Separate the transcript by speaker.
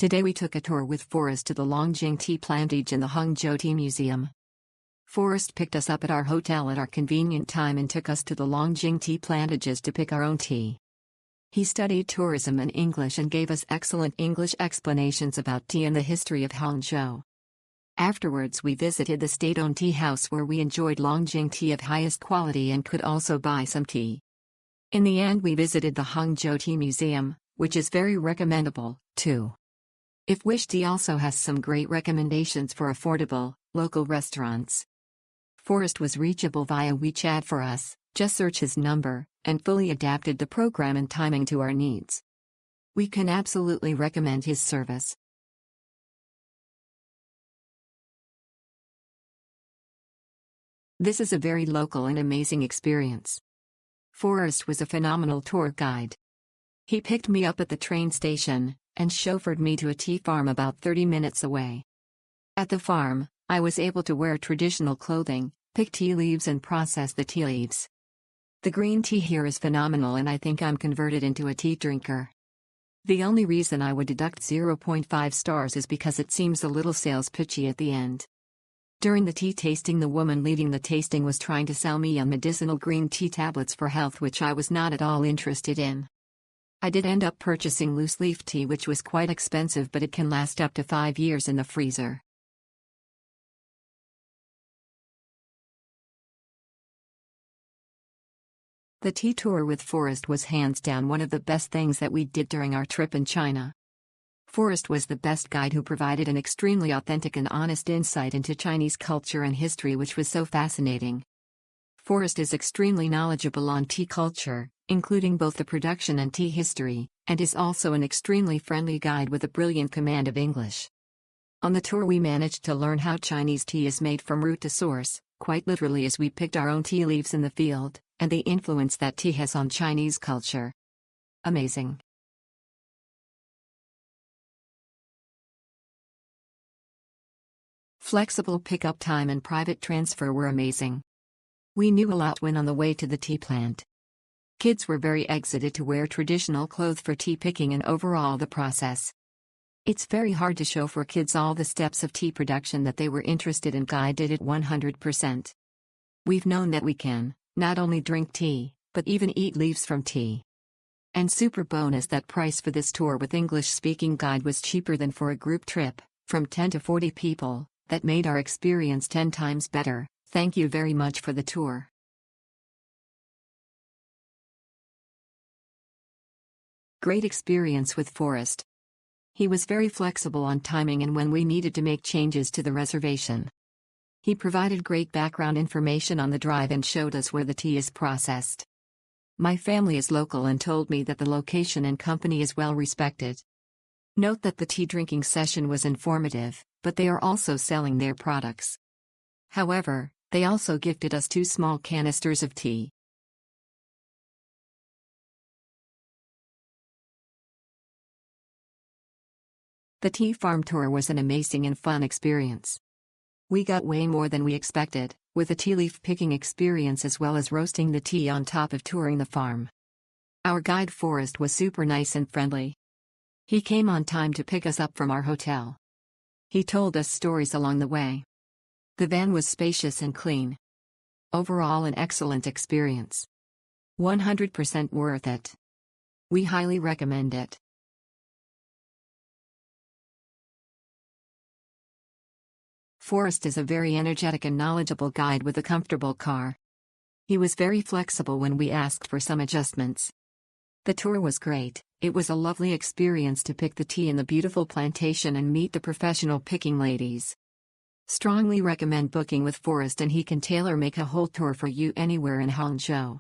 Speaker 1: Today we took a tour with Forrest to the Longjing tea plantage in the Hangzhou Tea Museum. Forrest picked us up at our hotel at our convenient time and took us to the Longjing tea plantages to pick our own tea. He studied tourism and English and gave us excellent English explanations about tea and the history of Hangzhou. Afterwards we visited the state-owned tea house where we enjoyed Longjing tea of highest quality and could also buy some tea. In the end we visited the Hangzhou Tea Museum, which is very recommendable, too. If Wish Tea also has some great recommendations for affordable, local restaurants. Forrest was reachable via WeChat for us, just search his number, and fully adapted the program and timing to our needs. We can absolutely recommend his service. This is a very local and amazing experience. Forrest was a phenomenal tour guide. He picked me up at the train station and chauffeured me to a tea farm about 30 minutes away. At the farm, I was able to wear traditional clothing, pick tea leaves and process the tea leaves. The green tea here is phenomenal and I think I'm converted into a tea drinker. The only reason I would deduct 0.5 stars is because it seems a little sales pitchy at the end. During the tea tasting, the woman leading the tasting was trying to sell me on medicinal green tea tablets for health, which I was not at all interested in. I did end up purchasing loose leaf tea, which was quite expensive, but it can last up to 5 years in the freezer. The tea tour with Forrest was hands down one of the best things that we did during our trip in China. Forrest was the best guide who provided an extremely authentic and honest insight into Chinese culture and history, which was so fascinating. Forrest is extremely knowledgeable on tea culture, including both the production and tea history, and is also an extremely friendly guide with a brilliant command of English. On the tour we managed to learn how Chinese tea is made from root to source, quite literally, as we picked our own tea leaves in the field, and the influence that tea has on Chinese culture. Amazing. Flexible pickup time and private transfer were amazing. We knew a lot when on the way to the tea plant. Kids were very excited to wear traditional clothes for tea picking and overall the process. It's very hard to show for kids all the steps of tea production that they were interested in. Guide did it 100%. We've known that we can, not only drink tea, but even eat leaves from tea. And super bonus, that price for this tour with English-speaking guide was cheaper than for a group trip, from 10 to 40 people. That made our experience 10 times better. Thank you very much for the tour. Great experience with Forrest. He was very flexible on timing and when we needed to make changes to the reservation. He provided great background information on the drive and showed us where the tea is processed. My family is local and told me that the location and company is well respected. Note that the tea drinking session was informative, but they are also selling their products. However, they also gifted us 2 small canisters of tea. The tea farm tour was an amazing and fun experience. We got way more than we expected, with a tea leaf picking experience as well as roasting the tea on top of touring the farm. Our guide Forrest was super nice and friendly. He came on time to pick us up from our hotel. He told us stories along the way. The van was spacious and clean. Overall, an excellent experience. 100% worth it. We highly recommend it. Forrest is a very energetic and knowledgeable guide with a comfortable car. He was very flexible when we asked for some adjustments. The tour was great. It was a lovely experience to pick the tea in the beautiful plantation and meet the professional picking ladies. Strongly recommend booking with Forrest, and he can tailor-make a whole tour for you anywhere in Hangzhou.